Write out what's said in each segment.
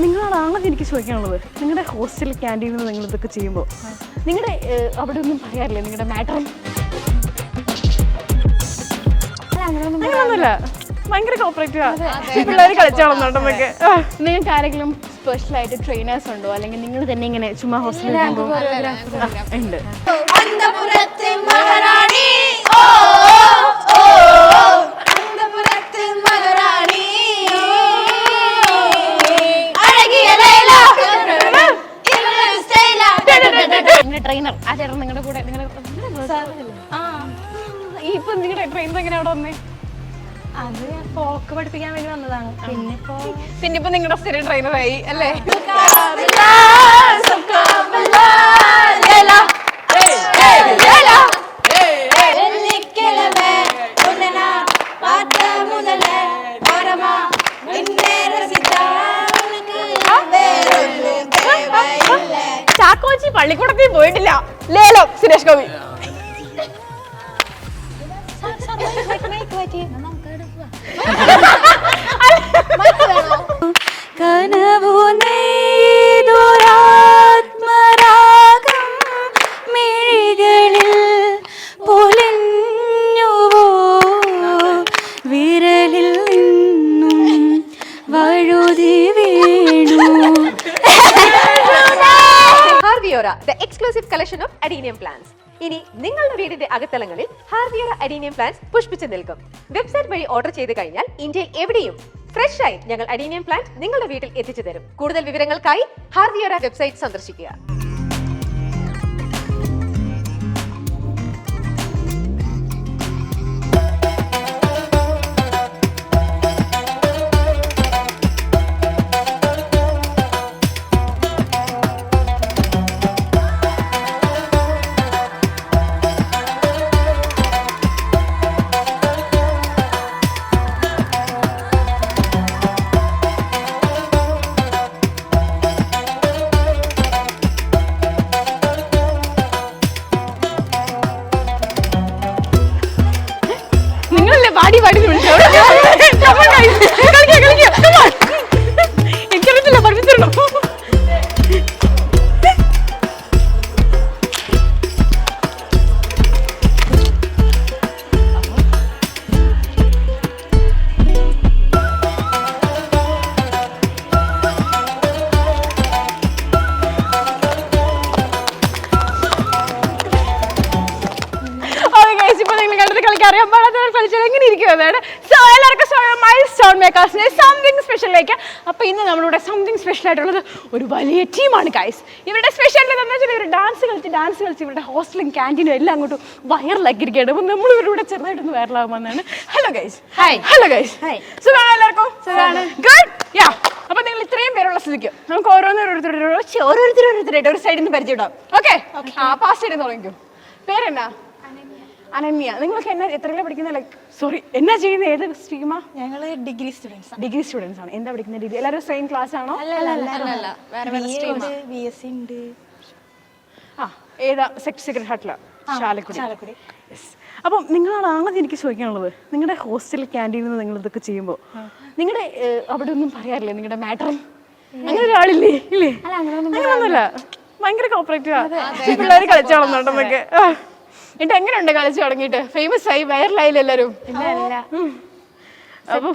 നിങ്ങളാണ് ആദ്യം എനിക്ക് ചോദിക്കാനുള്ളത്. നിങ്ങളുടെ ഹോസ്റ്റൽ ക്യാൻറ്റീനിൽ നിന്ന് നിങ്ങൾ ഇതൊക്കെ ചെയ്യുമ്പോൾ നിങ്ങളുടെ അവിടെ ഒന്നും പറയാറില്ലേ നിങ്ങളുടെ മാറ്ററും? അങ്ങനെയൊന്നുമില്ല, ഭയങ്കര കോപ്പറേറ്റീവാ. പിള്ളേർ കളിച്ചോളുന്നുണ്ടെന്നൊക്കെ. നിങ്ങൾക്ക് ആരെങ്കിലും സ്പെഷ്യലായിട്ട് ട്രെയിനേഴ്സ് ഉണ്ടോ, അല്ലെങ്കിൽ നിങ്ങൾ തന്നെ ഇങ്ങനെ ചുമ്മാ ഹോസ്റ്റലിൽ ഉണ്ട്? ട്രെയിനർ ആ ചേട്ടൻ നിങ്ങളുടെ കൂടെ ഇപ്പൊ നിങ്ങളുടെ ട്രെയിനർ എങ്ങനെ അവിടെ വന്നേ? അത് പോക്ക് പഠിപ്പിക്കാൻ വേണ്ടി വന്നതാണ്. പിന്നെ ഇപ്പൊ നിങ്ങളുടെ സ്ഥിരം ട്രെയിനറായി അല്ലേ? ചാക്കോച്ചി പള്ളിക്കൂടത്തിൽ പോയിട്ടില്ല. ലേലം സുരേഷ് ഗോപി. കനവു നെയ്തൊരാത്മരാഗം മിഴികളിൽ പൊലിഞ്ഞുവോ, വിരലിൽ നിന്നും വഴുതി വീണു. ഹാർവിയോറ, the exclusive collection of adenium plants. ഇനി നിങ്ങളുടെ വീടിന്റെ അകത്തളങ്ങളിൽ ഹാർവിയോറ അഡീനിയം പ്ലാന്റ്സ് പുഷ്പിച്ചു നിൽക്കും. വെബ്സൈറ്റ് വഴി ഓർഡർ ചെയ്ത് കഴിഞ്ഞാൽ ഇന്ത്യയിൽ എവിടെയും ഫ്രഷ് ആയി ഞങ്ങൾ അഡീനിയം പ്ലാന്റ് നിങ്ങളുടെ വീട്ടിൽ എത്തിച്ചു തരും. കൂടുതൽ വിവരങ്ങൾക്കായി ഹാർവിയോറ വെബ്സൈറ്റ് സന്ദർശിക്കുക. എനിക്കറിയത്തില്ല, പഠിപ്പിച്ചിരുന്നു. അറിയാൻ പാടാത്ത കളിച്ചാൽ എങ്ങനെ ഇരിക്കുന്നത്? സോ എല്ലാവർക്കും മൈൽസ്റ്റോൺ മേക്കേഴ്സിന്റെ സംതിങ് സ്പെഷ്യലിലേക്ക്. അപ്പോൾ ഇന്ന് നമ്മളിവിടെ സംതിങ് സ്പെഷ്യൽ ആയിട്ടുള്ളത് ഒരു വലിയ ടീമാണ് ഗൈസ്. ഇവരുടെ സ്പെഷ്യാലിറ്റി എന്താണെന്ന് വെച്ചാൽ ഇവർ ഡാൻസ് കളിച്ച് ഇവരുടെ ഹോസ്റ്റലും ക്യാൻറ്റീനും എല്ലാം അങ്ങോട്ടും വൈറലാക്കിയിരിക്കുകയാണ്. അപ്പോൾ നമ്മൾ ഇവരുടെ ചെറുതായിട്ടൊന്ന് വൈറലാകുമെന്നാണ്. Hello guys. Hello guys. സുഖമാണോ എല്ലാവർക്കും? ഗുഡ്. യാ. അപ്പോൾ നിങ്ങൾ ഇത്രയും പേരുള്ള സ്ഥിതിക്ക് നമുക്ക് ഓരോരുത്തരായിട്ട് ഒരു സൈഡിൽ നിന്ന് പരിചയപ്പെടാം. ഓക്കെ? ആ പാസ്റ്റ് ആയിട്ട് തുടങ്ങിക്കും. പേരെന്നാ? അനന്യ. നിങ്ങൾക്ക് എത്രയിലാണ് പഠിക്കുന്നത്? എന്നാ ചെയ്യുന്നത്? ഏത് സ്ട്രീമാ? ഞങ്ങൾ ഡിഗ്രി സ്റ്റുഡൻസ് ആണ്. എന്താ പഠിക്കുന്ന ഡിഗ്രി? എല്ലാവരും സെയിം ക്ലാസ് ആണോ? BSc ഉണ്ട്. ആ, ഏതാ? സെക്രട്ടറി ഹട്ടില, ചാലക്കുടി. അപ്പം നിങ്ങളാണ് ആദ്യം എനിക്ക് ചോദിക്കാനുള്ളത്. നിങ്ങളുടെ ഹോസ്റ്റൽ ക്യാൻറ്റീനിൽ നിന്ന് നിങ്ങൾ ഇതൊക്കെ ചെയ്യുമ്പോൾ നിങ്ങളുടെ അവിടെ ഒന്നും പറയാറില്ലേ നിങ്ങളുടെ മാറ്ററും? അങ്ങനെ ഒരാളില്ലേ? ഇല്ലേ? അങ്ങനെയൊന്നുമില്ല, ഭയങ്കര കോപ്പറേറ്റീവാ. പിള്ളേർ കളിച്ചോളുന്നുണ്ടെന്നൊക്കെ. എന്നിട്ട് എങ്ങനെയുണ്ട് കളിച്ചു തുടങ്ങിയിട്ട്? ഫേമസ് ആയി, വൈറലായില്ല എല്ലാവരും? അപ്പൊ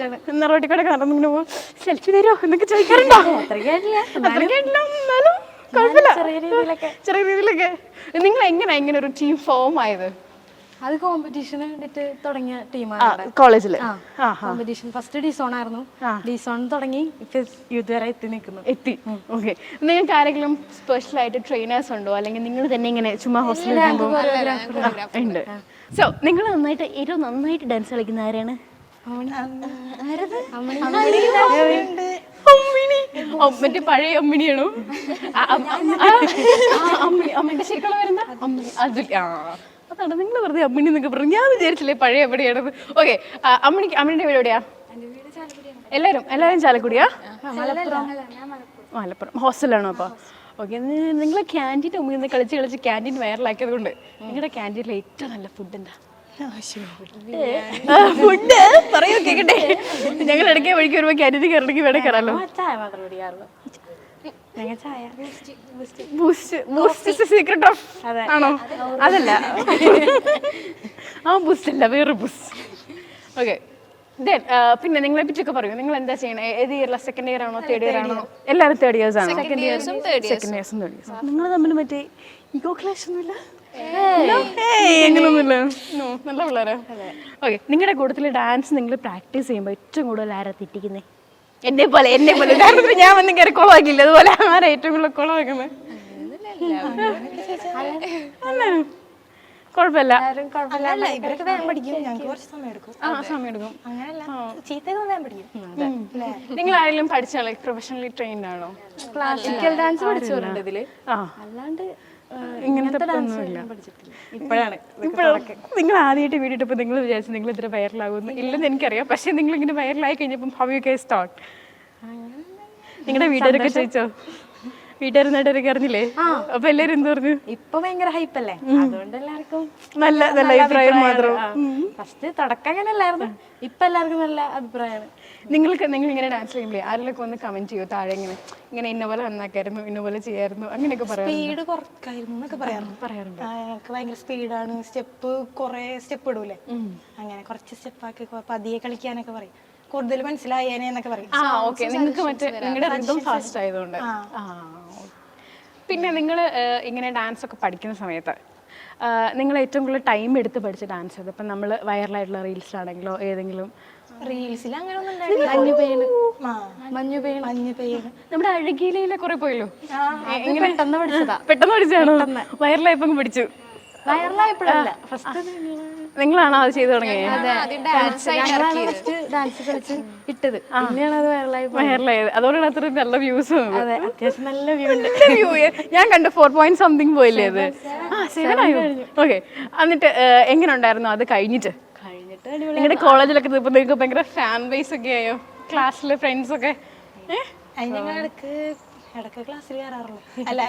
റോട്ടിക്കൂടെ നടന്നിങ്ങനെ പോകും, സെൽഫി തരുമോ എന്നൊക്കെ ചോദിക്കാറുണ്ടോ? ചെറിയ രീതിയിലൊക്കെ. നിങ്ങൾ എങ്ങനെയാ ഇങ്ങനെ ഒരു ടീം ഫോം ആയത്? അത് കോമ്പറ്റീഷൻ വേണ്ടിട്ട് തുടങ്ങിയ ടീമാണ് കോളേജില്. കോമ്പറ്റീഷൻ ഫസ്റ്റ് ഡിസോൺ ആയിരുന്നു. ഡിസോൺ തുടങ്ങി ഇതുവരെ എത്തി നിൽക്കുന്നു. ഓക്കെ. നിങ്ങൾക്ക് ആരെങ്കിലും സ്പെഷ്യൽ ആയിട്ട് ട്രെയിനേഴ്സ് ഉണ്ടോ, അല്ലെങ്കിൽ നിങ്ങൾ തന്നെ ഇങ്ങനെ ചുമ്മാ ഹോസ്റ്റലിൽ ഉണ്ട്? സോ നിങ്ങൾ ഏറ്റവും നന്നായിട്ട് ഡാൻസ് കളിക്കുന്ന ആരാണ്? മറ്റേ പഴയ അമ്മിണിയാണോ? അമ്മയുടെ ശരിക്കുള്ള വരുന്ന അതുൽ. അതാണ് നിങ്ങൾ വെറുതെ അമ്മിണി എന്നൊക്കെ പറഞ്ഞു. ഞാൻ വിചാരിച്ചില്ലേ പഴയ എവിടെയാണത്. ഓക്കെ. അമ്മിണിയുടെ വീട് എവിടെയാ? എല്ലാവരും ചാലക്കുടിയാ? മലപ്പുറം. ഹോസ്റ്റലാണോ അപ്പോൾ? ഓക്കെ. നിങ്ങൾ ക്യാൻറ്റീൻ്റെ മുമ്പിൽ നിന്ന് കളിച്ച് ക്യാൻറ്റീൻ വൈറലാക്കിയത് കൊണ്ട് നിങ്ങളുടെ ക്യാൻറ്റീനിലെ ഏറ്റവും നല്ല ഫുഡ് എന്താ? ഫുഡ് പറയൂ കേക്കട്ടെ. ഞങ്ങൾ ഇടയ്ക്ക് വഴിക്ക് വരുമ്പോ കരുതി കയറണമെങ്കിൽ വേണേ കയറാലോ. ചായ മാത്രം കുടിക്കാറുള്ളൂ. ഞങ്ങൾ ചായ ബൂസ്റ്റ് സീക്രട്ട് ഓഫ് ആണോ? അതല്ല, ആ ബൂസ്റ്റ് അല്ല, വേറെ ബൂസ്റ്റ്. ഓക്കെ, പിന്നെ നിങ്ങളെ പറ്റിയൊക്കെ പറയൂ. നിങ്ങൾ എന്താ ചെയ്യണേ? ഏത് ഇയറിലാണ്? സെക്കൻഡ് ഇയർ ആണോ തേർഡ് ഇയർ ആണോ? എല്ലാവരും തേർഡ് ഇയേഴ്സ് ആണോ? സെക്കൻഡ് ഇയേഴ്സും തേർഡ് ഇയേഴ്സും. നിങ്ങൾ തമ്മിൽ മറ്റേ ഇഗോ ക്ലാഷ് ഒന്നുമില്ല? എങ്ങനെയൊന്നുമില്ല, നല്ല പിള്ളേരാ. ഓക്കെ, നിങ്ങളുടെ കൂട്ടത്തിൽ ഡാൻസ് നിങ്ങൾ പ്രാക്ടീസ് ചെയ്യുമ്പോൾ ഏറ്റവും കൂടുതൽ ആരാ തെറ്റിക്കുന്നേ? എന്നെ പോലെ ഉദാഹരണത്തിന് ഞാൻ വന്ന് കയറി കുളമാക്കില്ല, അതുപോലെ ആരാ ഏറ്റവും കൂടുതൽ കുളമാക്കുന്നത്? കുഴപ്പമില്ല, സമയം എടുക്കും. നിങ്ങൾ ആരെങ്കിലും പഠിച്ചാണോ? പ്രൊഫഷണലി ട്രെയിൻഡ് ആണോ? ക്ലാസിക്കൽ ഡാൻസ് പഠിച്ചവരുണ്ട് ഇതില്, അല്ലാണ്ട് ഇങ്ങനത്തെ ഒന്നുമില്ല. ഇപ്പോഴാണ് നിങ്ങൾ ആദ്യമായിട്ട് വീഡിയോ ഇട്ടപ്പോൾ നിങ്ങൾ വിചാരിച്ചു നിങ്ങൾ ഇത്ര വൈറലാകുമെന്ന്? ഇല്ലെന്ന് എനിക്കറിയാം, പക്ഷേ നിങ്ങൾ ഇങ്ങനെ വൈറലായി കഴിഞ്ഞപ്പം ഹൗ യു ഗൈസ് സ്റ്റാർട്ട്? നിങ്ങളുടെ വീട്ടുകാരൊക്കെ ചോദിച്ചോ? വീട്ടുകാരെന്നായിട്ടൊക്കെ അറിഞ്ഞില്ലേ? അപ്പൊ എല്ലാരും എന്ത് പറഞ്ഞു? ഇപ്പൊ ഭയങ്കര ഹൈപ്പല്ലേ, അതുകൊണ്ട് എല്ലാവർക്കും നല്ല നല്ല അഭിപ്രായം മാത്രം. ഫസ്റ്റ് തുടക്കം അങ്ങനെ അല്ലായിരുന്നു, ഇപ്പൊ എല്ലാവർക്കും നല്ല അഭിപ്രായമാണ്. നിങ്ങൾ ഇങ്ങനെ ഡാൻസ് ചെയ്യുമ്പോഴേ ആരെങ്കിലും ഒന്ന് കമന്റ് ചെയ്യോ താഴെ? ഇങ്ങനെ ഇന്ന പോലെ നന്നാക്കായിരുന്നു, ഇന്ന പോലെ ചെയ്യായിരുന്നു, അങ്ങനെയൊക്കെ പറയാം. സ്പീഡ് കുറക്കായിരുന്നു എന്നൊക്കെ പറയാറുണ്ട്. ഞങ്ങൾക്ക് ഭയങ്കര സ്പീഡാണ്, സ്റ്റെപ്പ് കുറെ സ്റ്റെപ്പ് ഇടൂലേ, അങ്ങനെ കുറച്ച് സ്റ്റെപ്പാക്കി പതിയെ കളിക്കാനൊക്കെ പറയും. കൂടുതൽ മനസ്സിലായേനെ എന്നൊക്കെ പറയും. നിങ്ങൾക്ക് മറ്റേ നിങ്ങളുടെ റിതം ഫാസ്റ്റ് ആയതുകൊണ്ട്. പിന്നെ നിങ്ങൾ ഇങ്ങനെ ഡാൻസ് ഒക്കെ പഠിക്കുന്ന സമയത്ത് നിങ്ങൾ ഏറ്റവും കൂടുതൽ ടൈം എടുത്ത് പഠിച്ച ഡാൻസ് അത്? ഇപ്പം നമ്മൾ വൈറലായിട്ടുള്ള റീൽസിലാണെങ്കിലോ ഏതെങ്കിലും റീൽസിൽ അങ്ങനെ ഒന്നും മഞ്ഞു പെയ്യണ് നമ്മുടെ അഴകിയിലെ കുറെ പോയല്ലോ, പെട്ടെന്ന് പഠിച്ചതാ. പെട്ടെന്ന് പഠിച്ചാണോ? വൈറലായപ്പോ പഠിച്ചു? വൈറലായപ്പോഴല്ല, ഫസ്റ്റ് നിങ്ങളാണോ അത് ചെയ്തു തുടങ്ങിയത്? ഡാൻസ് കളിച്ച് ഇട്ടത്, പിന്നെയാണ് അത് വൈറലായത്. അതുകൊണ്ടാണ് അത്ര നല്ല വ്യൂസ്. അത്യാവശ്യം നല്ല വ്യൂ ഉണ്ട്. ഞാൻ കണ്ടു 4 പോയില്ലേ അത്? 7 ആയോ? ഓക്കെ, എന്നിട്ട് എങ്ങനെ ഉണ്ടായിരുന്നു അത് കഴിഞ്ഞിട്ട്? നിങ്ങളുടെ കോളേജിലൊക്കെ നിങ്ങൾക്ക് ഭയങ്കര ഫാൻ ബേസ് ഒക്കെ ആയോ? ക്ലാസ്സിലെ ഫ്രണ്ട്സ് ഒക്കെ? ഇടയ്ക്ക് ക്ലാസ്സിൽ കയറാറുള്ളൂ. അല്ല,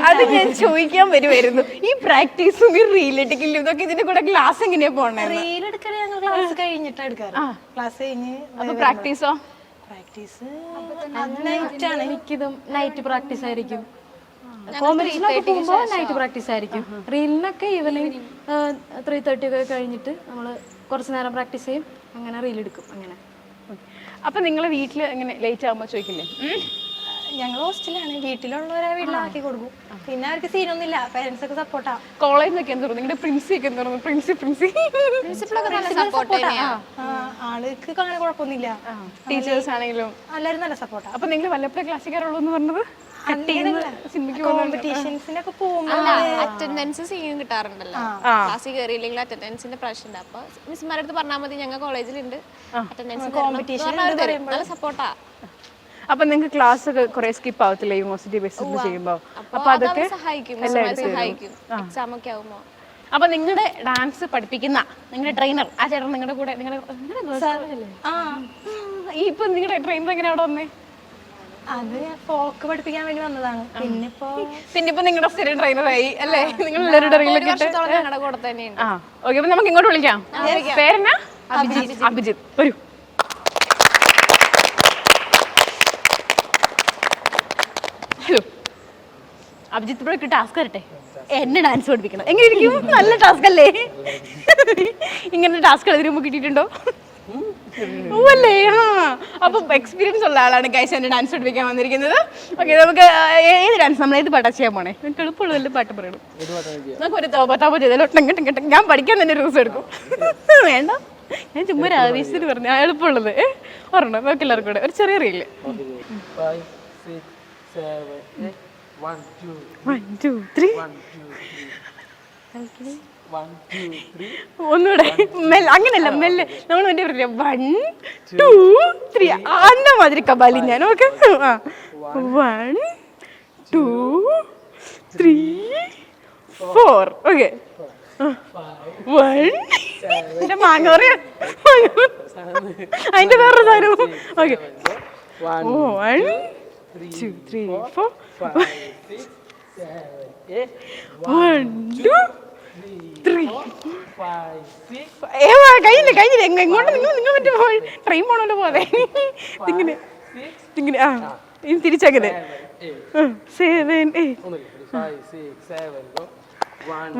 അത് ഞാൻ ചോദിക്കാൻ വരുമായിരുന്നു. ഈ പ്രാക്ടീസും ഈ റീലെടുക്കലും ഇതൊക്കെ ഇതിന്റെ കൂടെ ക്ലാസ് എങ്ങനെയാ പോണേ? റീൽ എടുക്കണേ ഞങ്ങൾ ക്ലാസ് കഴിഞ്ഞിട്ടാണ് എടുക്കാറ്. ക്ലാസ് കഴിഞ്ഞ് പ്രാക്ടീസോ? പ്രാക്ടീസ് നൈറ്റാണ്. എനിക്കിതും നൈറ്റ് പ്രാക്ടീസ് ആയിരിക്കും. കോമ്പറ്റീഷനൊക്കെ പോകുമ്പോൾ നൈറ്റ് പ്രാക്ടീസ് ആയിരിക്കും. റീലിനൊക്കെ ഈവനിങ് 3:30 ഒക്കെ കഴിഞ്ഞിട്ട് നമ്മൾ കുറച്ച് നേരം പ്രാക്ടീസ് ചെയ്യും, അങ്ങനെ റീൽ എടുക്കും. അങ്ങനെ. അപ്പൊ നിങ്ങളെ വീട്ടിൽ എങ്ങനെ ലേറ്റ് ആകുമ്പോൾ ചോദിക്കില്ലേ? ഞങ്ങൾ ഹോസ്റ്റലാണ്, വീട്ടിലുള്ളവരെ വീട്ടിലാക്കി കൊടുക്കും. പിന്നെ അവർക്ക് സീനൊന്നുമില്ല, പേരൻസ് ഒക്കെ സപ്പോർട്ടാ. കോളേജിലൊക്കെ എന്ത് നിങ്ങളുടെ പ്രിൻസി ഒക്കെ എന്ത് ആൾക്ക് അങ്ങനെ കുഴപ്പമൊന്നുമില്ല. ടീച്ചേഴ്സ് ആണെങ്കിലും എല്ലാവരും നല്ല സപ്പോർട്ടാ. അപ്പൊ നിങ്ങൾ വല്ലപ്പോഴും ക്ലാസ്സിൽ കയറുള്ളൂ എന്ന് പറഞ്ഞത്? കോമ്പറ്റീഷൻസിനൊക്കെ പോകുമ്പോൾ അറ്റൻഡൻസ് സീൻ കിട്ടാറുണ്ടല്ലോ, ക്ലാസ്സിൽ കയറിയില്ലെങ്കിൽ അറ്റൻഡൻസിന്റെ പ്രശ്നം. അപ്പൊ മിസ്മാരുടെ അടുത്ത് പറഞ്ഞാൽ മതി, ഞങ്ങൾ കോളേജിലുണ്ട്, അറ്റൻഡൻസ് നല്ല സപ്പോർട്ടാ. അപ്പൊ നിങ്ങൾക്ക് ക്ലാസ് ഒക്കെ കുറെ സ്കിപ്പ് ആവത്തില്ല യൂണിവേഴ്സിറ്റി ബേസിൽ ചെയ്യുമ്പോ? അപ്പൊ അതൊക്കെ സഹായിക്കും, എക്സാം ഒക്കെ ആവുമ്പോ. അപ്പൊ നിങ്ങളുടെ ഡാൻസ് പഠിപ്പിക്കുന്ന നിങ്ങളുടെ ട്രെയിനർ ആ ചേട്ടൻ നിങ്ങളുടെ കൂടെ ഇപ്പൊ നിങ്ങളുടെ ട്രെയിനർ എങ്ങനെ അവിടെ വന്നേ? അത് ഫോക്ക് പഠിപ്പിക്കാൻ വേണ്ടി വന്നതാണ്. പിന്നിപ്പോ നിങ്ങളുടെ സ്ഥിരം ട്രെയിനറായി അല്ലേ? നിങ്ങൾ എല്ലാവരുടെ ഞങ്ങളുടെ കൂടെ തന്നെയുണ്ട്. ഓക്കെ, അപ്പൊ നമുക്ക് ഇങ്ങോട്ട് വിളിക്കാം. പേരെന്നാ? അഭിജിത്ത്. വരൂ. ഹലോ അഭിജിത്ത്, ഇപ്പോഴൊക്കെ ടാസ്ക് തരട്ടെ. എന്നെ ഡാൻസ് പഠിപ്പിക്കണം. എങ്ങനെ ഇരിക്കും? നല്ല ടാസ്ക് അല്ലേ? ഇങ്ങനെ ടാസ്ക് എഴുതിരുമ്പോ കിട്ടിയിട്ടുണ്ടോ? അല്ലേ? അപ്പൊ എക്സ്പീരിയൻസ് ഉള്ള ആളാണ് ഗൈസ് എന്നെ ഡാൻസ് പഠിപ്പിക്കാൻ വന്നിരിക്കുന്നത്. ഓക്കെ, നമുക്ക് ഏത് ഡാൻസ് നമ്മൾ ഏത് പാട്ടാ ചെയ്യാൻ പോണേ? എനിക്ക് എളുപ്പമുള്ള വല്ല പാട്ട് പറയണം. നമുക്ക് ഒരു തോപ്പത്താപ്പോ ചെയ്താലോ? ഞാൻ പഠിക്കാൻ തന്നെ ഒരു ദിവസം എടുക്കും. വേണ്ട, ഞാൻ ചുമ്മാ ഒരു ആവേശത്തിന് പറഞ്ഞു എളുപ്പമുള്ളത് ഒരെണ്ണം. നമുക്ക് എല്ലാവർക്കും കൂടെ ഒരു ചെറിയ റീല്. 1 2 3 ഒന്നുകൂടെ മെല്ലെ. അങ്ങനല്ല, മെല്ലെ. നമ്മൾ വേണ്ടി പറഞ്ഞ 1 2 3 അന്ന മാതിരി കബാലി ഞാൻ. ഓക്കെ, 1 2 3 4. ഓക്കെ, 1 എന്റെ മാങ്ങ പറയാ അതിന്റെ വേറൊരു സാധനം. ഓക്കെ, 1 2 3 4 5 6 7 8 1 2 3 5 6 കഴിഞ്ഞില്ല എങ്ങോട്ട് നിങ്ങൾ മറ്റേ ട്രെയിൻ പോണല്ലോ പോലെ ഇങ്ങനെ ആ ഇനി തിരിച്ചങ്ങനെ 7 8 5 6 7 go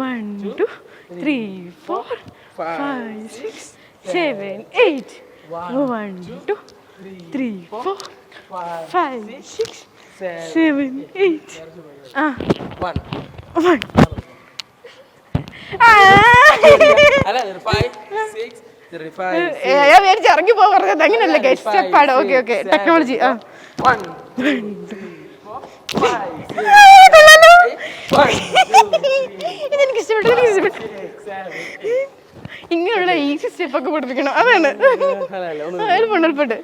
1 2 3 4 5 6 7 8 1 2 3 4 5 6 7 8 1 അല്ല 5 6 35 ഞാൻ വിചാരിച്ച് ഇറങ്ങി പോകാൻ പറഞ്ഞത് അങ്ങനെയല്ലേ സ്റ്റെപ്പാണ്. ഓക്കെ ഓക്കെ ടെക്നോളജി ആ 1 2 3 4 ഇതെനിക്ക് ഇഷ്ടപ്പെട്ടു. ഇങ്ങനെയുള്ള ഈസി സ്റ്റെപ്പ് ഒക്കെ പഠിപ്പിക്കണം. അതാണ് എളുപ്പമുണ്ട്.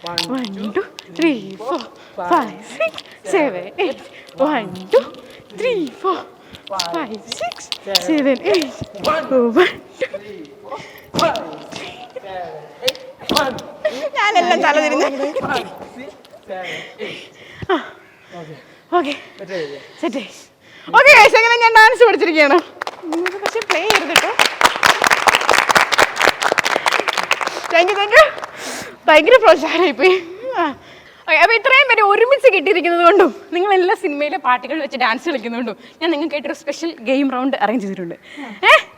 1 2 3 4 5 6 7 8 1 2 3 4 5 6 7 8 1 ഞാനെല്ലാം തല തിരിഞ്ഞു. Okay set. ഓക്കെ എങ്ങനെ ഞാൻ ഡാൻസ് പഠിച്ചിരിക്കുകയാണ്. നിങ്ങൾക്ക് പക്ഷെ പ്ലേ ചെയ്യരുത് കേട്ടോ. Thank you. ഭയങ്കര പ്രോത്സാഹനമായിപ്പോയി. അപ്പോൾ ഇത്രയും പേര് ഒരുമിച്ച് കിട്ടിയിരിക്കുന്നത് കൊണ്ടും നിങ്ങൾ എല്ലാ സിനിമയിലെ പാട്ടുകൾ വെച്ച് ഡാൻസ് കളിക്കുന്നതുകൊണ്ടും ഞാൻ നിങ്ങൾക്കായിട്ടൊരു സ്പെഷ്യൽ ഗെയിം റൗണ്ട് അറേഞ്ച് ചെയ്തിട്ടുണ്ട്.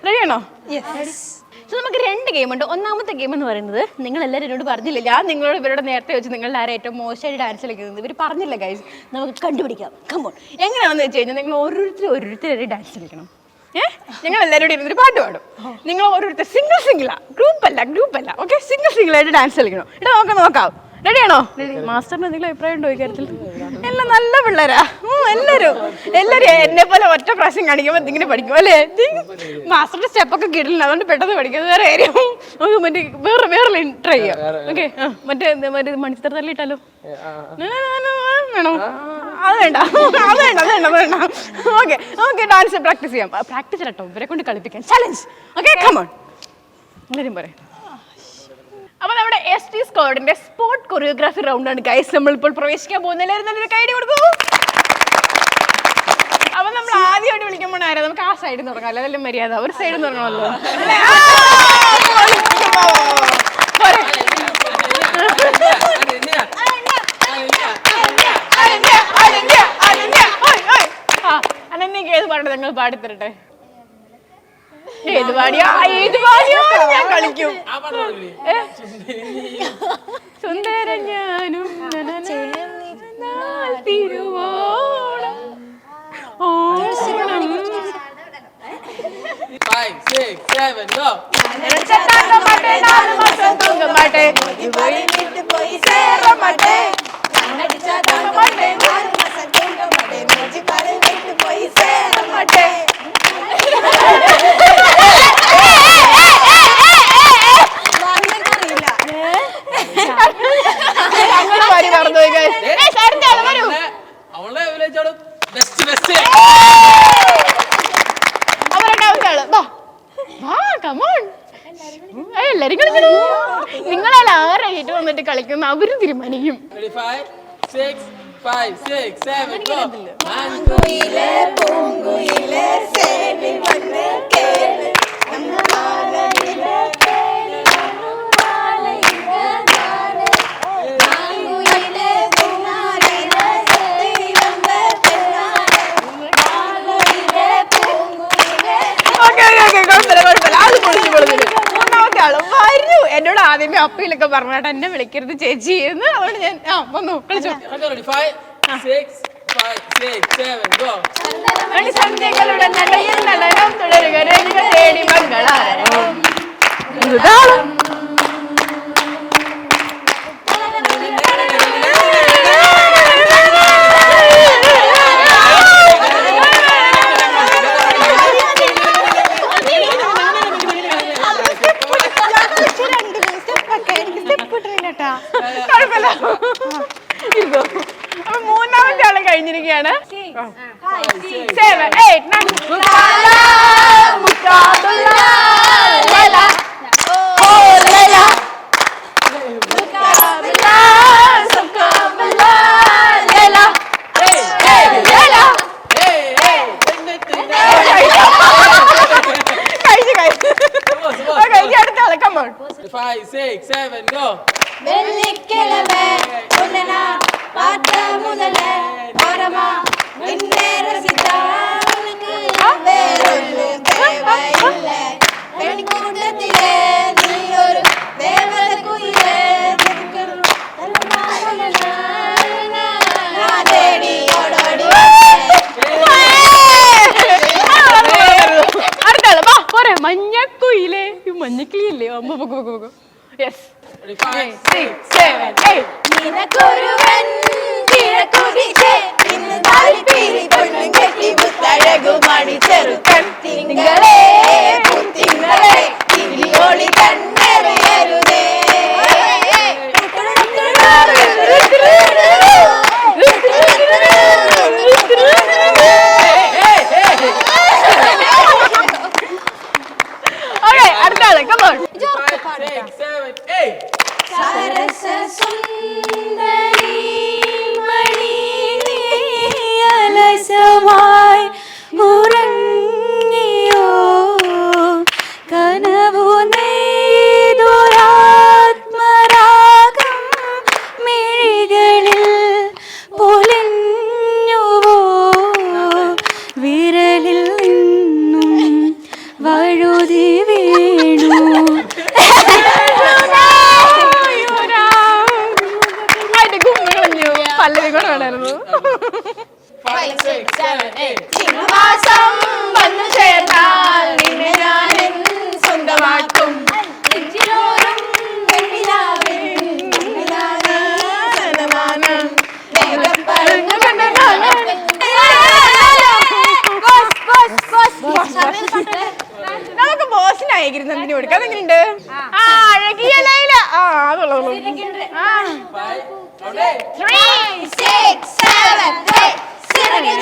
റെഡിയാണോ? സോ നമുക്ക് 2 ഗെയിമുണ്ട്. ഒന്നാമത്തെ ഗെയിം എന്ന് പറയുന്നത് നിങ്ങൾ എല്ലാവരും എന്നോട് പറഞ്ഞില്ല, ഞാൻ നിങ്ങളോട് ഇവരോട് നേരത്തെ വെച്ച് നിങ്ങളുടെ ആരും ഏറ്റവും മോശമായിട്ട് ഡാൻസ് കളിക്കുന്നത് ഇവർ പറഞ്ഞില്ല ഗൈസ്. നമുക്ക് കണ്ടുപിടിക്കാം. കമോൺ. എങ്ങനെയാണെന്ന് വെച്ച് കഴിഞ്ഞാൽ നിങ്ങൾ ഓരോരുത്തരും ഡാൻസ് കളിക്കണം. ഞങ്ങൾ എല്ലാവരും ഇരുന്നൊരു പാട്ട് പാടും. നിങ്ങൾ ഓരോരുത്തർ സിംഗിളാ, ഗ്രൂപ്പല്ല. ഓക്കെ, സിംഗിളായിട്ട് ഡാൻസ് കളിക്കണം. ഇവിടെ നമുക്ക് നോക്കാം. റെഡിയാണോ? മാസ്റ്ററിന് എന്തെങ്കിലും അഭിപ്രായം ഉണ്ടോ ഈ കാര്യത്തിൽ? എല്ലാം നല്ല പിള്ളേരാ. എല്ലാവരും എന്നെ പോലെ ഒറ്റ പ്രാവശ്യം കാണിക്കുമ്പോൾ ഇങ്ങനെ പഠിക്കും അല്ലേ? മാസ്റ്ററുടെ സ്റ്റെപ്പൊക്കെ കിട്ടില്ല, അതുകൊണ്ട് പെട്ടെന്ന് പഠിക്കുന്നത് വേറെ കാര്യം. നമുക്ക് മറ്റേ വേറെ ട്രൈ ചെയ്യാം. ഓക്കെ, മറ്റേ മണിച്ചിത്ര തല്ലിട്ടാലോ? വേണോ? അത് വേണ്ട. ഓക്കെ ഡാൻസ് പ്രാക്ടീസ് ചെയ്യാം. പ്രാക്ടീസ് കേട്ടോ, ഇവരെ കൊണ്ട് കളിപ്പിക്കാൻ ചലഞ്ച്. Okay come on. എല്ലാവരും പറയാം. അപ്പൊ നമ്മുടെ ST സ്ക്വാഡിന്റെ സ്പോർട്ട് കൊറിയോഗ്രാഫി റൗണ്ട് ആണ് ഗൈസ് നമ്മളിപ്പോൾ പ്രവേശിക്കാൻ പോകുന്നില്ലായിരുന്നു. കൈഡി കൊടുക്കൂ. അപ്പൊ നമ്മൾ ആദ്യമായിട്ട് വിളിക്കുമ്പോൾ ആരാ? നമുക്ക് ആ സൈഡിൽ നിന്ന് തുടങ്ങാം. അതെല്ലാം മര്യാദ. ഒരു സൈഡിൽ നിന്ന് തുടങ്ങണമല്ലോ. അനന്യക്ക് ഏത് പാട്ട് ഞങ്ങൾ പാടിത്തരട്ടെ? ഏത് പാടിയോ ഞാൻ കളിക്കും. സുന്ദര ഞാനും തിരുവോണം ഓണം 5 6 7 go അവളെ വിളിച്ചോളൂ. ബെസ്റ്റ് എല്ലാരും കളിക്കണോ? നിങ്ങളല്ല ആരായിട്ട് വന്നിട്ട് കളിക്കുന്ന അവരും തീരുമാനിക്കും. 5 6 5 6 7 go മൂന്നാമത്തെ ആള് വരൂ. എന്നോട് ആദ്യമേ അപ്പയിലൊക്കെ പറഞ്ഞാട്ട് എന്നെ വിളിക്കരുത് ചേച്ചി എന്ന്. അതുകൊണ്ട് ഞാൻ വന്നു കളിച്ചു. 5 6 5 6 7 go സന്ധ്യകളുടെ നടയിൽ നടനം തുടരുക തേടി മംഗളാരം. അപ്പൊ മൂന്നാമത്തെ ആള് കഴിഞ്ഞിരിക്കുകയാണ്. 7 8 9 മഞ്ഞക്കുയിലേ, മഞ്ഞക്കിളിയല്ലേ? യെസ്. Ready, 5, 6, 7, 8. നിനക്കൊരുവൻ കിഴക്കുതിച്ചേ ഇന്ന് താലിപ്പീലി പൊന്നും കെട്ടി മുത്തഴകുമണി ചെറുക്കൻ തിങ്കളേ പുത്തിങ്കളേ കിളിയോളി കണ്ണെറിയരുതേ. Okay, അടുത്ത ആള്, come on. 5, 6, 7, 8. സരസസുന്ദരി മണി നീ അലസമായി ഉറങ്ങിയോ കനവു നെയ്തൊരാത്മരാഗം മിഴികളിൽ പൊലിഞ്ഞുവോ വിരലിൽ നിന്നും വഴുതി വീണു. പല്ലവി കൂടെ വേണമായിരുന്നു. 5, 6, 7, 8. ചിങ്ങമാസം വന്നു ചേർന്നാൽ നിന്നെ ഞാൻ സ്വന്തമാക്കും. നെഞ്ചിലോരം വെണ്ണിലാവിൻ വെണ്ണിലാവേ സനമാനം വേഗപ്പറഞ്ഞു നമുക്ക് ബോസിന് അയക്കിരുന്നതിന് കൊടുക്കാം. അതെങ്ങനെയുണ്ട്? ആ, അഴകിയ ലൈല. ആ, അതുള്ളൂ. 5, okay. 3, 6, 7, 8 സിറകിൽ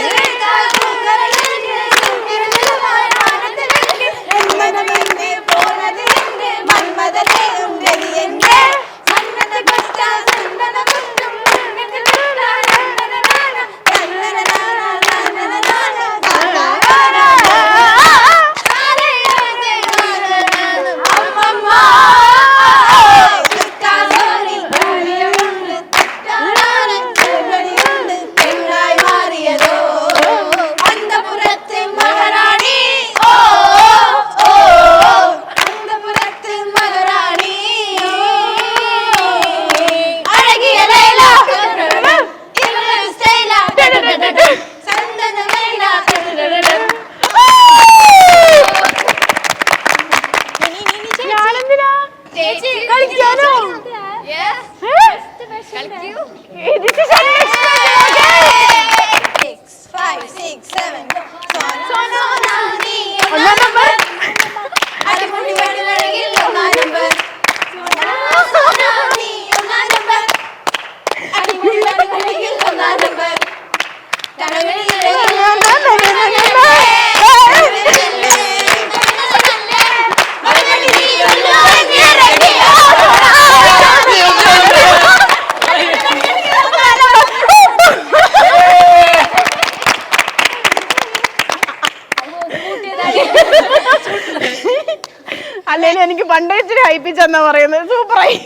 അല്ലേലും എനിക്ക് പണ്ടേ ഇച്ചിരി ഹൈപ്പിച്ചെന്നാ പറയുന്നത്. സൂപ്പറായി.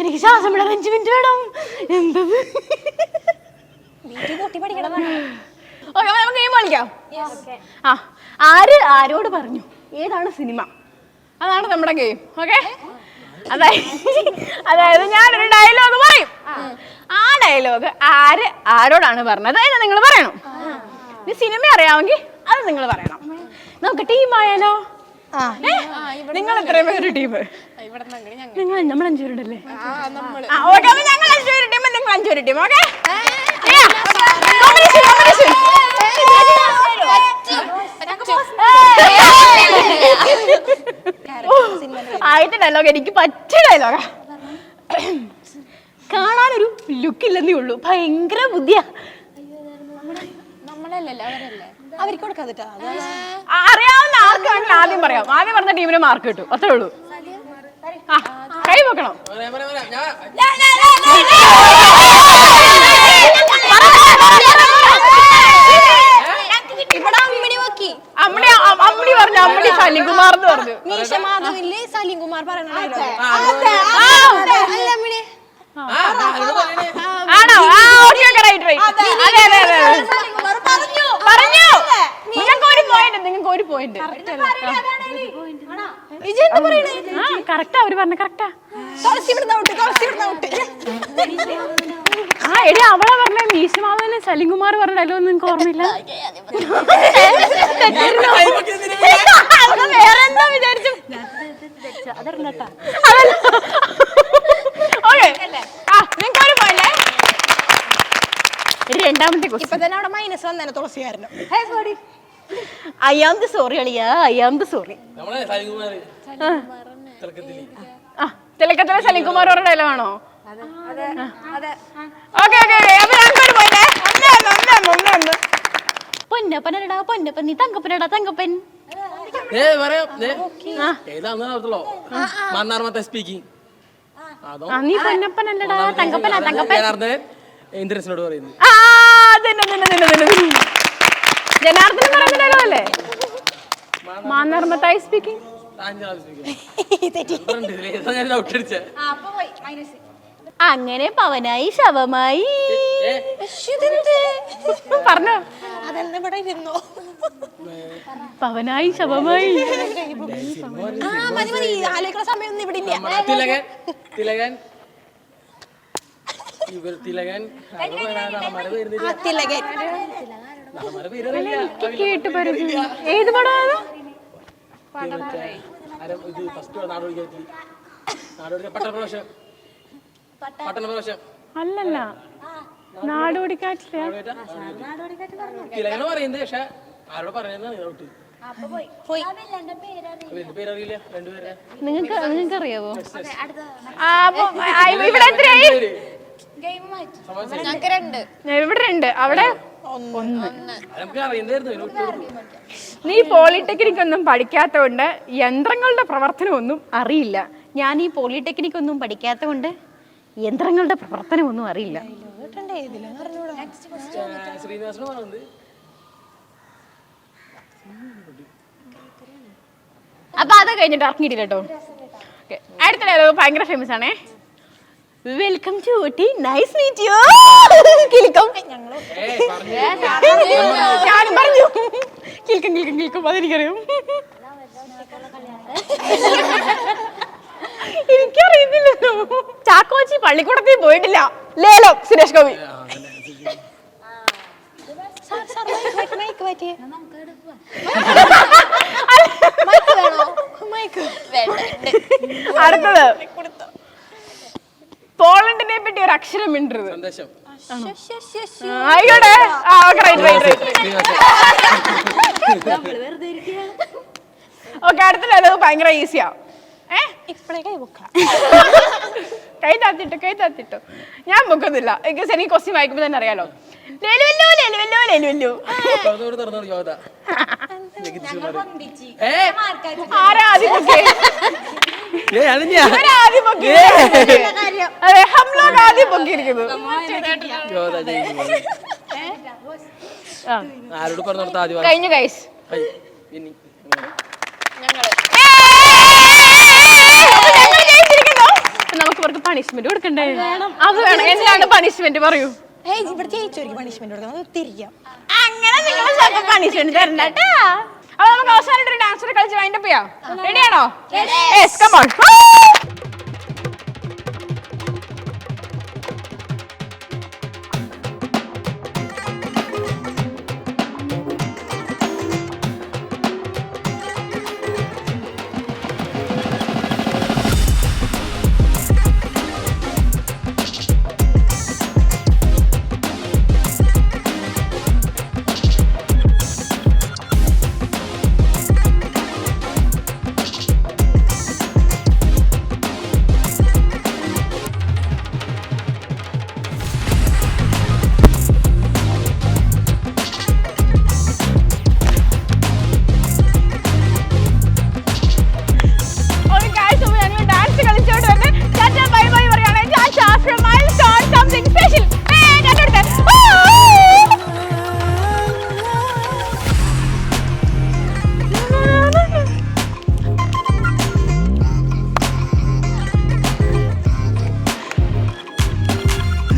എനിക്ക് ശ്വാസം വിടാൻ 5 മിനിറ്റ് വേണം. എന്തത്? ഓക്കെ, നമുക്ക് ഗെയിം കളിക്കാം. ആ, ആര് ആരോട് പറഞ്ഞു ഏതാണ് സിനിമ, അതാണ് നമ്മുടെ ഗെയിം. ഓക്കെ, അതായത് ഞാനൊരു ഡയലോഗ് പറയും. ആ ഡയലോഗ് ആര് ആരോടാണ് പറഞ്ഞത് എന്ന് നിങ്ങൾ പറയണം. സിനിമ അറിയാമെങ്കിൽ അത് നിങ്ങൾ പറയണം. നമുക്ക് ടീമായാലോ? നിങ്ങൾ എത്രയും പേര് ടീം? നിങ്ങൾ നമ്മൾ 5 പേരുണ്ടല്ലേ? ഓക്കെ, അപ്പൊ ഞങ്ങൾ 5 പേര് ടീം, നിങ്ങൾ 5 പേര് ടീം. ഓക്കെ, ആദ്യത്തെ ഡയലോഗ് എനിക്ക് പറ്റിയ ഡയലോഗാ. കാണാനൊരു ലുക്ക് ഇല്ലെന്നേ ഉള്ളൂ, ഭയങ്കര ബുദ്ധിയാ. അറിയാവുന്ന ആർക്ക് വേണമെങ്കിലും ആദ്യം പറയാം. ആദ്യം പറഞ്ഞ ടീമിന് മാർക്ക് കിട്ടും, അത്രേ ഉള്ളൂ. ആ, കൈ വെക്കണം. അമ്മണി പറഞ്ഞു, അമ്മണി സലിംകുമാർ എന്ന് പറഞ്ഞു. സലിംകുമാർ പറയണോ? ആണോ? ആ, ഓക്കെ ഓക്കെ, റൈറ്റ് റൈറ്റ്. അതെ അതെ അതെ, പറഞ്ഞു. നിങ്ങൾക്ക് ഒരു പോയിന്റ്. ആ, കറക്റ്റാ അവര് പറഞ്ഞ, കറക്റ്റാ. തുളസി ഇവിടുന്ന് ഔട്ട്, തുളസി ഇവിടുന്ന് ഔട്ട്. ആ എടി അവളെ പറഞ്ഞ മീശമാധവന് സലിംകുമാർ പറഞ്ഞ ഡയലോഗ് നിങ്ങൾക്ക് ഓർമ്മയില്ല? വേറെ എന്താ വിചാരിച്ചു? നിങ്ങൾക്കൊരു പോലെ രണ്ടാമത്തെ ഇപ്പൊ തന്നെ അവിടെ മൈനസ് വന്നേനെ തുളസിക്കാരനും. ഐ ആം ദ സോറി അളിയാ, ഐ ആം ദ സോറി. നമ്മളെ സലിംകുമാർ തിളക്കത്തില് തിലക്കത്തിലെ സലിംകുമാർ പറഞ്ഞ ഡയലോഗ് ആണോ? ഓക്കെ ഓക്കെ അപ്പൊ ഞങ്ങൾക്കൊരു പോലെ പൊന്നപ്പനടാ പൊന്നപ്പൻ, നീ തങ്കപ്പനടാ തങ്കപ്പൻ. പറയാം ഏതാന്ന് ഓർത്തുള്ളോ? മന്നാർമത്തെ സ്പീക്കിംഗ്. അതോ നീ പൊന്നപ്പനല്ലടാ തങ്കപ്പനാ തങ്കപ്പൻ. ഇന്ദ്രൻസിനോട് പറയുന്നത് ജനാർദ്ദനം പറയുന്ന ഡയലോഗ് അല്ലേ? മാന്നർമത്തായി സ്പീക്കിംഗ്. അങ്ങനെ പവനായി ശവമായി പറഞ്ഞോ. അതെന്നെ ഇവിടെ ഇരുന്നോ. പവനായി ശവമായി. മതി മതി, ആലോചിക്കുന്ന സമയമൊന്നും ഇവിടെ ഇല്ല. തിലകൻ തിലകൻ തിലകൻ തിലകൻ കേട്ട് പരിചയം. ഏത് പടമാണ്? അല്ലല്ല, നാടോടിക്കാറ്റില്ല. തിലകൻ പറയുന്നത് പക്ഷെ ആരോട് പറയുന്നത് പേരറിയില്ല. രണ്ടുപേരെ നിങ്ങൾക്ക് അറിയാവോ? ഇവിടെ എത്രയായി? ഇവിടെ രണ്ട്, അവിടെ ഒന്ന്. നീ പോളിടെക്നിക് ഒന്നും പഠിക്കാത്തതുകൊണ്ട് യന്ത്രങ്ങളുടെ പ്രവർത്തനമൊന്നും അറിയില്ല. ഞാൻ ഈ പോളിടെക്നിക് ഒന്നും പഠിക്കാത്തതുകൊണ്ട് യന്ത്രങ്ങളുടെ പ്രവർത്തനമൊന്നും അറിയില്ല. ശ്രീനിവാസന് പറയുന്നത്. അപ്പൊ അത് കഴിഞ്ഞിട്ട് ഇറങ്ങിയിട്ടില്ല കേട്ടോ. അടുത്ത ഡയലോഗ് ഭയങ്കര ഫേമസ് ആണേ. Welcome to Ooty, nice meet you. കിൽക്കം ഞാനും പറഞ്ഞു കിൽക്കം കിൽക്കം കിൽക്കം, അതെനിക്കറിയാം. എനിക്കറിയത്തില്ലല്ലോ. ചാക്കോച്ചി പള്ളിക്കൂടത്തിൽ പോയിട്ടില്ല. ലേലം സുരേഷ് ഗോപി. അടുത്തത് പോളണ്ടിനെ പറ്റി ഒരു അക്ഷരം മിണ്ടരുത്. സന്ദേശം. ആയിക്കോട്ടെ. ഓക്കെ, അടുത്ത ഡയലോഗ് ഭയങ്കര ഈസിയാ. കൈ താത്തിട്ടോ. ഞാൻ പൊക്കുന്നില്ല. എനിക്ക് ക്വസ്റ്റ്യൻ വായിക്കുമ്പോ തന്നെ അറിയാലോ. ആരാ ആദ്യം പൊക്കിയത്? അതെ, ഹംലോഗ് ആദ്യം പൊക്കിയിരിക്കുന്നത്. ആരോട് പറഞ്ഞോടത്ത ആദ്യം കഴിഞ്ഞ ഗൈസ്. നമുക്ക് ഇവർക്ക് പണിഷ്മെന്റ് കൊടുക്കണ്ടേ? അത് വേണം. എന്താണ് പണിഷ്മെന്റ് പറയൂ. ഇവിടെ ചേച്ചി പണിഷ്മെന്റ് കൊടുക്കാം, തിരിക്കാം. അങ്ങനെ നിങ്ങൾ പണിഷ്മെന്റ് തരണ്ട കേട്ടാ. അപ്പൊ നമുക്ക് അവസാനമായിട്ട് ഒരു ഡാൻസ് കളിച്ച് വൈൻഡപ്പ് ചെയ്യാം. റെഡിയാണോ? Yes, come on.